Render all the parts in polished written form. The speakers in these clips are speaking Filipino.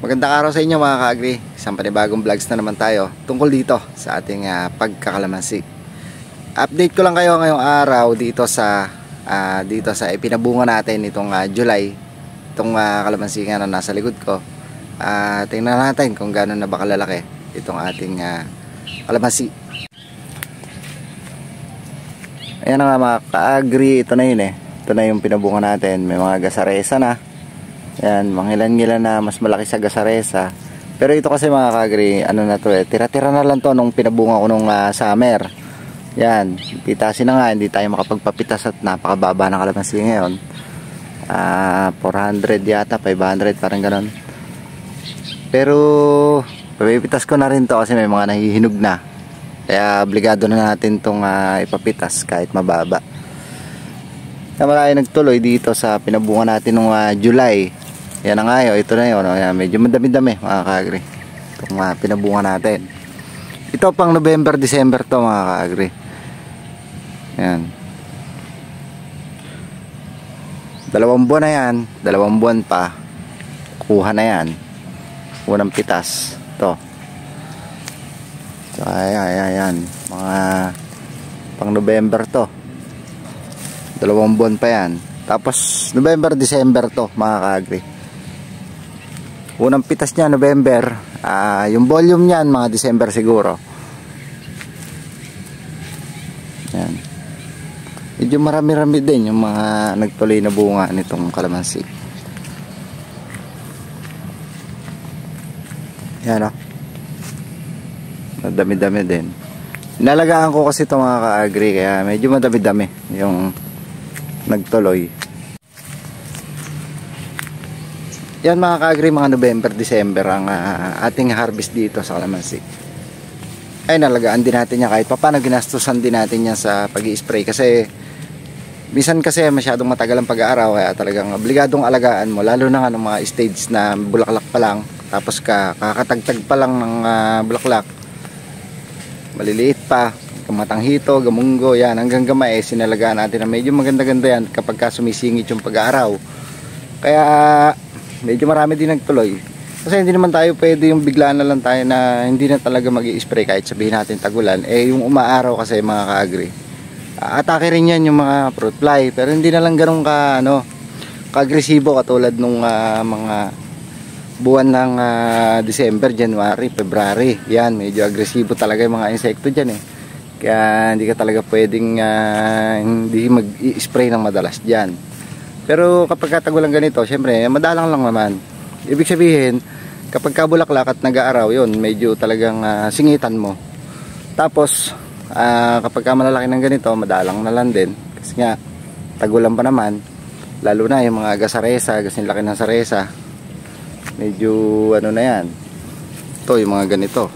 Magandang araw sa inyo mga ka-agri. Isang panibagong vlogs na naman tayo tungkol dito sa ating pagkakalamansi. Update ko lang kayo ngayong araw dito sa ipinabunga natin itong July. Itong kalamansi nga na nasa likod ko. Tingnan natin kung gaano na ba kalalaki itong ating kalamansi. Ayan na nga mga ka-agri, ito na yun Ito na yung pinabunga natin. May mga gasaresa na. Yan, manghilan-ngilan na mas malaki sa gasaresa. Pero ito kasi mga ka-agri, ano na to tira-tira na lang to nung pinabunga ko nung summer. Yan, pitasin na nga, hindi tayo makapagpapitas at napakababa ng kalamansi ngayon. 400 yata, 500 parang ganon. Pero papipitas ko na rin to kasi may mga nahihinog na. Kaya obligado na natin tong ipapitas kahit mababa. Na marami nagtuloy dito sa pinabunga natin nung July. Yan na nga yun, ito na yun. Ayan, medyo madami-dami mga ka-agri. Itong pinabunga natin. Ito pang November, December to mga ka-agri. Yan. 2 buwan na yan. 2 buwan pa. Kuha na yan. Unang pitas. Ito. So, ayan. Mga pang November to. 2 buwan pa yan. Tapos November, December to mga ka-agri. Unang pitas niya November, yung volume niyan mga December siguro. Yan. Medyo marami-rami din yung mga nagtuloy na bunga nitong kalamansi. Yan madami-dami din. Inalagaan ko kasi ito mga ka-agri, kaya medyo madami-dami yung nagtuloy. Yan mga ka-agri, mga November, December ang ating harvest dito sa kalamansi. Ay nalagaan din natin yan kahit paano, ginastusan din natin yan sa pag-i-spray kasi minsan kasi masyadong matagal ang pag-aaraw, kaya talagang obligadong alagaan mo, lalo na nga ng mga stage na bulaklak pa lang, tapos kakatagtag pa lang ng bulaklak, maliliit pa, kamatanghito, gamunggo, yan hanggang gamay, sinalagaan natin na medyo maganda-ganda yan kapag sumisingit yung pag-aaraw. Kaya medyo marami din nagtuloy. Kasi hindi naman tayo pwede yung biglaan na lang tayo na hindi na talaga mag-i-spray kahit sabihin natin tagulan. Yung umaaraw kasi mga ka-agri, atake rin yan yung mga fruit fly. Pero hindi na lang ganun ka-agresibo katulad nung mga buwan ng December, January, February. Yan, medyo agresibo talaga yung mga insekto dyan Kaya hindi ka talaga pwedeng hindi mag-i-spray ng madalas dyan. Pero kapag katagulan ganito, syempre madalang lang naman. Ibig sabihin, kapag kabulaklak at nag-aaraw, yun, medyo talagang singitan mo. Tapos kapag malalaki ng ganito, madalang na lang din. Kasi nga, tagulan pa naman. Lalo na yung mga gasaresa, kasi laki ng saresa. Medyo ano na yan. Ito, yung mga ganito.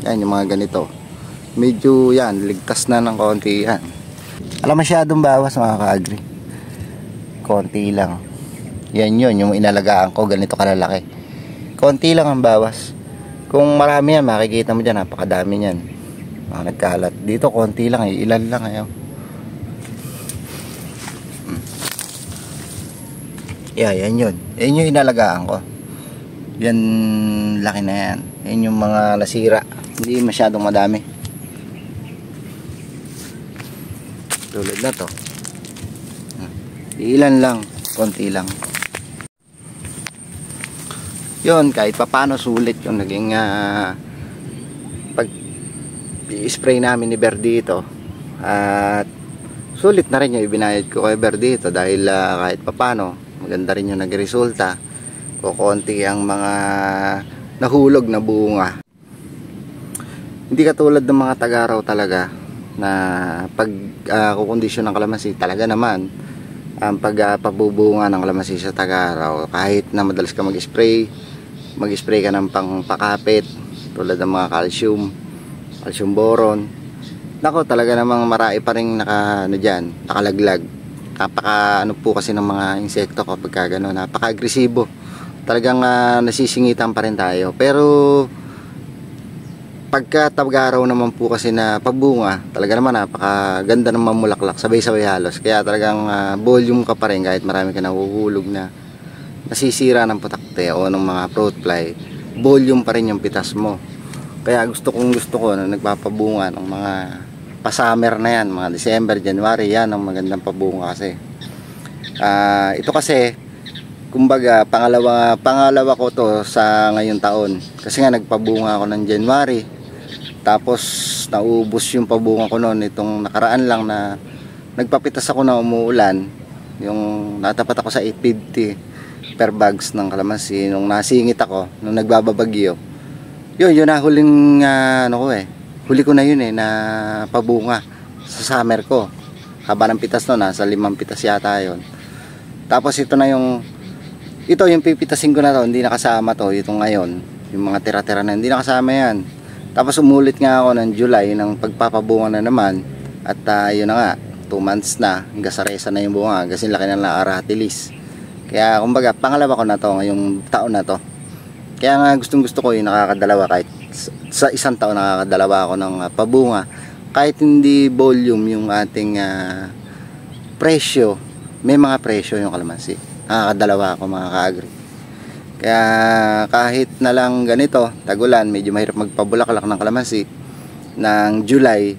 Yan, yung mga ganito. Medyo yan, ligtas na ng konti yan. Alam, masyadong bawas mga ka-agri. Konti lang. Yan yun, yung inalagaan ko, ganito kalalaki. Konti lang ang bawas. Kung marami yan, makikita mo dyan, napakadami yan. Mga nagkalat. Dito, konti lang, ilan lang yan yun. Yan yung inalagaan ko. Yan, laki na yan. Yan yung mga nasira. Hindi masyadong madami. Tulad na to, ilan lang, konti lang. Yun, kahit papano sulit yung naging pag i-spray namin ni Verdi ito. At sulit na rin yung ibinayad ko kay Verdi ito dahil kahit papano maganda rin yung nagresulta. Kukunti ang mga nahulog na bunga. Hindi katulad ng mga tagaraw talaga na pag kukondisyon ng kalamansi, talaga naman ang pagpabubunga ng kalamansi sa tagaraw, kahit na madalas ka mag-spray ka ng pangpakapit tulad ng mga calcium boron, nako talaga namang marami pa rin nakalaglag. Napaka po kasi ng mga insekto kapag gano'n, napaka-agresibo talagang, nasisingitan pa rin tayo. Pero pagka tag-araw naman po kasi na pabunga, talaga naman napakaganda ng mamulaklak, sabay-sabay halos. Kaya talagang volume ka pa rin kahit marami ka nahuhulog na nasisira ng putakte o ng mga fruit fly, volume pa rin yung pitas mo. Kaya gusto ko na nagpapabunga ng mga pa-summer na yan, mga December, January, yan ang magandang pabunga kasi. Ito kasi, kumbaga, pangalawa ko to sa ngayong taon. Kasi nga nagpabunga ako ng January. Tapos naubos yung pabunga ko noon itong nakaraan lang na nagpapitas ako na umuulan. Yung natapat ako sa 850 per bags ng kalamansi nung nasingit ako, nung nagbababagyo. Yun na huling huli ko na yun na pabunga sa summer ko. Haba ng pitas no, nasa 5 pitas yata yun. Tapos ito yung pipitasin ko na to, hindi nakasama to, itong ngayon, yung mga tira-tira na hindi nakasama yan. Tapos umulit nga ako ng July ng pagpapabunga na naman. At yun na nga, 2 months na, hanggang sa resa na yung bunga, kasi laki na lang aratilis. Kaya kumbaga, pangalawa ko na to ngayong taon na to. Kaya nga gustong gusto ko yung nakakadalawa, kahit sa isang taon nakakadalawa ako ng pabunga. Kahit hindi volume yung ating presyo, may mga presyo yung kalamansi. Nakakadalawa ako mga ka-agri. Kaya kahit na lang ganito, tagulan, medyo mahirap magpabulaklak ng kalamansi. Ng July,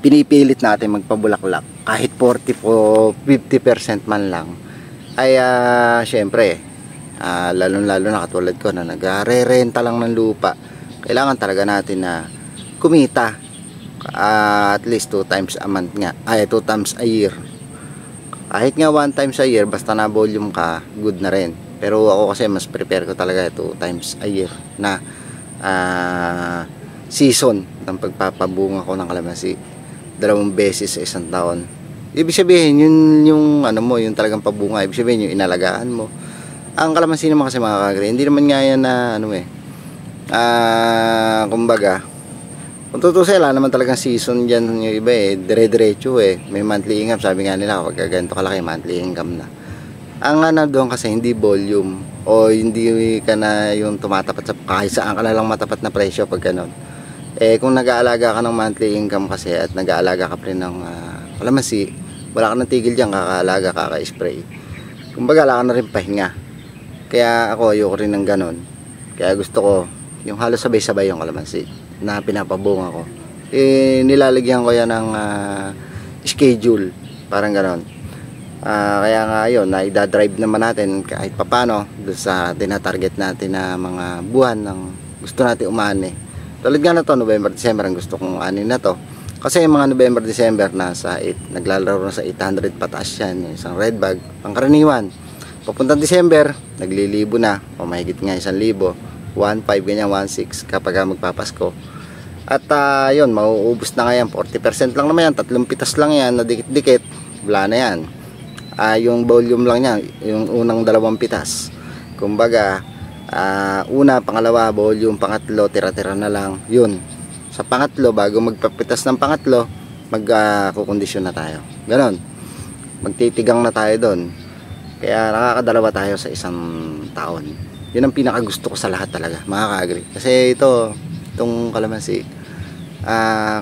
pinipilit natin magpabulaklak. Kahit 40 o 50% man lang. Ay syempre, lalo na katulad ko na nagre-renta lang ng lupa, kailangan talaga natin na kumita at least 2 times a month nga, 2 times a year. Kahit nga 1 times a year, basta na volume ka, good na rin. Pero ako kasi mas prepare ko talaga 2 times a year na season ng pagpapabunga ko ng kalamansi. 2 beses sa isang taon. Ibig sabihin, yun yung yung talagang pabunga. Ibig sabihin, yung inalagaan mo. Ang kalamansi naman kasi mga ka-agri, hindi naman nga yan na kumbaga, kung tutusin, wala naman talagang season dyan yung iba dire-diretso may monthly income, sabi nga nila kapag ganito kalaki, monthly income na. Ang doon kasi hindi volume o hindi ka na yung tumatapat sa kahit saan ka na lang matapat na presyo pag ganon. Kung nag-aalaga ka ng monthly income kasi at nag-aalaga ka pa rin ng kalamansi, wala ka nang tigil dyan, kakaalaga, kaka-spray. Kumbaga, wala ka na rin pahinga. Kaya ako, ayoko rin ng ganon. Kaya gusto ko yung halos sabay-sabay yung kalamansi na pinapabunga ko. Nilalagyan ko yan ng schedule, parang ganon. Kaya nga yun, naidadrive naman natin kahit papano doon sa tinatarget natin na mga buwan ng gusto natin umani. Tulad nga na to, November, December, ang gusto kong ani na to. Kasi yung mga November, December, naglalaro na sa 800 pataas yan, yung isang red bag, pangkaraniwan. Papuntang December, naglilibo na, o mahigit nga 1,000, 1.5 ganyan, 1.6 kapag magpapasko. At yun, mauubos na nga yan, 40% lang naman yan, 3 pitas lang yan, na dikit-dikit, wala na yan. Yung volume lang yan, yung unang 2 pitas. Kumbaga, una, pangalawa, volume, pangatlo, tira-tira na lang, yun. Sa pangatlo, bago magpapitas ng pangatlo, magkukondisyon na tayo. Ganon. Magtitigang na tayo doon. Kaya nakakadalawa tayo sa isang taon. Yun ang pinakagusto ko sa lahat talaga, mga ka-agri. Kasi itong kalamansi,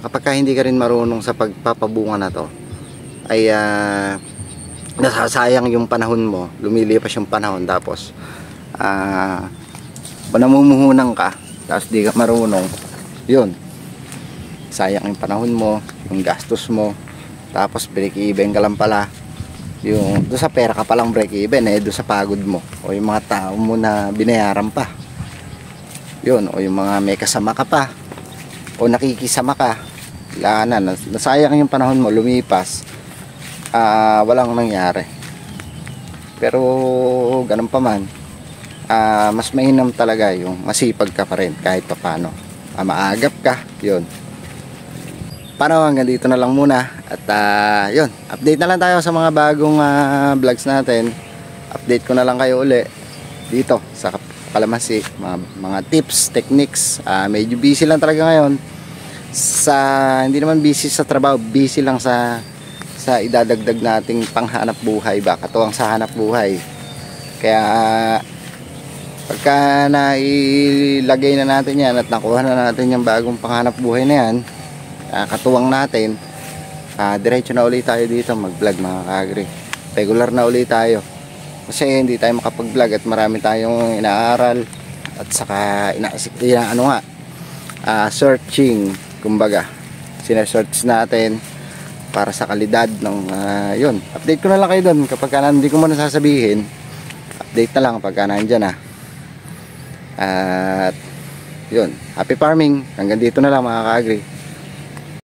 kapag ka hindi ka rin marunong sa pagpapabunga na to, ay nasasayang yung panahon mo. Lumilipas yung panahon. Tapos, namumuhunan ka, tapos di ka marunong, yun. Sayang yung panahon mo, yung gastos mo, tapos break even ka lang pala. Yung doon sa pera ka palang break even, doon sa pagod mo o yung mga tao mo na binayaran pa, yun, o yung mga may kasama ka pa o nakikisama ka, nasayang yung panahon mo, lumipas, walang nangyari. Pero ganun pa man, mas mainam talaga yung masipag ka pa rin kahit pa paano, maagap ka, yun. Paano, hanggang dito na lang muna. At yun, update na lang tayo sa mga bagong vlogs natin. Update ko na lang kayo uli dito sa kalamansi, mga tips, techniques. Medyo busy lang talaga ngayon hindi naman busy sa trabaho, busy lang sa idadagdag nating panghanap buhay ba, katuwang sa hanap buhay. Kaya pagka nailagay na natin yan at nakuha na natin yung bagong panghanap buhay na yan, katuwang natin, diretso na ulit tayo dito mag vlog, mga ka-agri. Regular na ulit tayo. Kasi hindi tayo makapag-vlog at marami tayong inaaral at saka searching, kumbaga sinesearch natin para sa kalidad ng yun. Update ko na lang kayo doon kapag hindi ko muna sasabihin. Update na lang pagka nandyan na. At yun, happy farming. Hanggang dito na lang mga ka-agri.